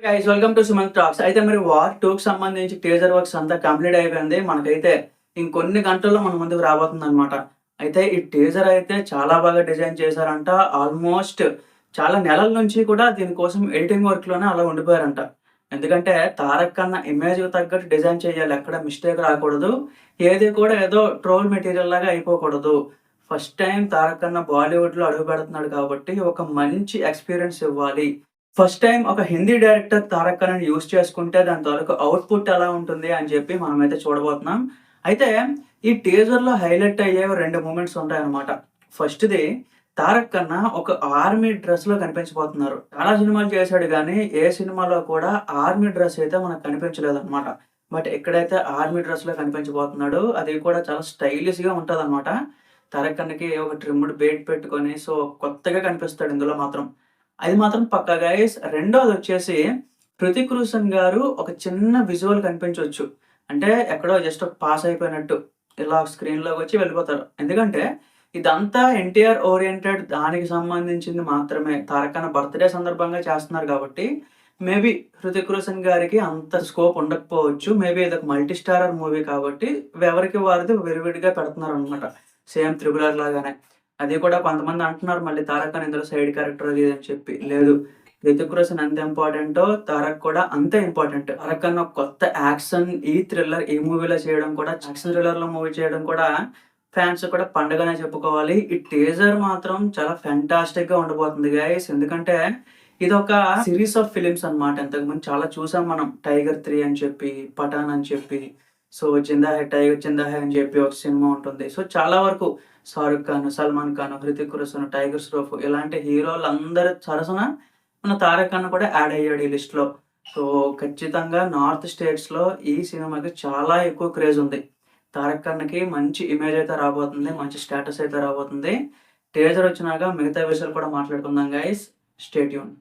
Guys welcome to Sumanth talks. అయితే మరి war 2కి సంబంధించి టీజర్ వర్క్స్ అంతా కంప్లీట్ అయిపోయింది. మనకైతే ఇంకొన్ని గంటల్లో మన ముందుకు రాబోతుందనమాట. అయితే ఈ టీజర్ అయితే చాలా బాగా డిజైన్ చేశారంట. ఆల్మోస్ట్ చాలా నెలల నుంచి కూడా దీనికోసం ఎడిటింగ్ వర్క్‌లోనే అలా ఉండిపోయారంట. ఎందుకంటే 'తారక్' అన్న ఇమేజ్‌కి తగ్గట్టు డిజైన్ చేయాలి. ఎక్కడ మిస్టేక్ రాకూడదు. ఏది కూడా ఏదో ట్రోల్ మెటీరియల్ లాగా అయిపోకూడదు. ఫస్ట్ టైమ్ 'తారక్' అన్న బాలీవుడ్‌లో అడుగుపెడుతున్నాడు కాబట్టి ఒక మంచి ఎక్స్‌పీరియన్స్ ఇవ్వాలి. ఫస్ట్ టైమ్ ఒక హిందీ డైరెక్టర్ 'తారక్ ఖాన్‌ని' యూజ్ చేసుకుంటే దాని తాలూకు అవుట్‌పుట్ ఎలా ఉంటుంది అని చెప్పి మనమైతే చూడబోతున్నాం. అయితే ఈ టీజర్‌లో హైలైట్ అయ్యే 2 మూమెంట్స్ ఉంటాయన్నమాట. ఫస్ట్‌ది 'తారక్ ఖన్నా' ఒక ఆర్మీ డ్రెస్‌లో కనిపించబోతున్నారు. చాలా సినిమాలు చేశాడు గానీ, ఏ సినిమాలో కూడా ఆర్మీ డ్రెస్ అయితే మనకు కనిపించలేదన్నమాట. బట్ ఇక్కడైతే ఆర్మీ డ్రెస్‌లో కనిపించబోతున్నాడు. అది కూడా చాలా స్టైలిష్‌గా ఉంటదన్నమాట. 'తారక్ ఖాన్‌కి' ఒక ట్రిమ్డ్ బెయిట్ పెట్టుకొని కొత్తగా కనిపిస్తాడు ఇందులో మాత్రం. అది మాత్రం పక్కా గైస్. రెండోదొచ్చేసి 'హృతిక్ రోషన్' గారు ఒక చిన్న విజువల్ కనిపించొచ్చు. అంటే ఎక్కడో జస్ట్ పాస్ అయిపోయినట్టు ఇలా స్క్రీన్‌లోకొచ్చి వెళ్ళిపోతారు. ఎందుకంటే ఇదంతా ఎన్టీఆర్ ఓరియెంటెడ్ దానికి సంబంధించింది మాత్రమే. 'తారక్ ఖాన్' బర్త్‌డే సందర్భంగా చేస్తున్నారు కాబట్టి మేబీ 'హృతిక్ రోషన్' గారికి అంత స్కోప్ ఉండకపోవచ్చు. మేబీ ఇదొక మల్టీ స్టారర్ మూవీ కాబట్టి ఎవరికి వారిది విడివిడిగా పెడుతున్నారనమాట. సేమ్ 'త్రిబుల్ ఆర్' లాగానే. అది కూడా కొంతమంది అంటున్నారు మళ్ళీ 'తారక్ ఖాన్' ఇందులో సైడ్ క్యారెక్టర్ అది ఇది అని చెప్పి. లేదు. 'హృతిక్ రోషన్' ఎంత ఇంపార్టెంటో 'తారక్' కూడా అంతే ఇంపార్టెంట్. 'తారక్ ఖాన్' ఒక కొత్త యాక్షన్ ఈ మూవీలో చేయడం కూడా యాక్షన్ థ్రిల్లర్‌లో మూవీ చేయడం కూడా ఫ్యాన్స్ కూడా పండగనే చెప్పుకోవాలి. ఈ టీజర్ మాత్రం చాలా ఫెంటాస్టిక్‌గా ఉండబోతుంది గైస్. ఎందుకంటే ఇదొక సీరీస్ ఆఫ్ ఫిల్మ్స్ అన్నమాట. ఇంతకుముందు చాలా చూసాం మనం. 'టైగర్ 3' అని చెప్పి, 'పఠాన్' అని చెప్పి, 'జిందా హై టైగర్ జిందా హై' అని చెప్పి ఒక సినిమా ఉంటుంది. చాలా వరకు 'షారుఖ్ ఖాన్', 'సల్మాన్ ఖాన్', 'హృతిక్ రోషన్', 'టైగర్ ష్రాఫ్' ఇలాంటి హీరోలందరి సరసన మన 'తారక్ ఖాన్' కూడా యాడ్ అయ్యాడు ఈ లిస్ట్‌లో. ఖచ్చితంగా నార్త్ స్టేట్స్‌లో ఈ సినిమాకి చాలా ఎక్కువ క్రేజ్ ఉంది. 'తారక్ ఖాన్‌కి' మంచి ఇమేజ్ అయితే రాబోతుంది. మంచి స్టేటస్ అయితే రాబోతుంది. టీజర్ వచ్చినాక మిగతా విషయాలు కూడా మాట్లాడుకుందాం గైస్. Stay tune.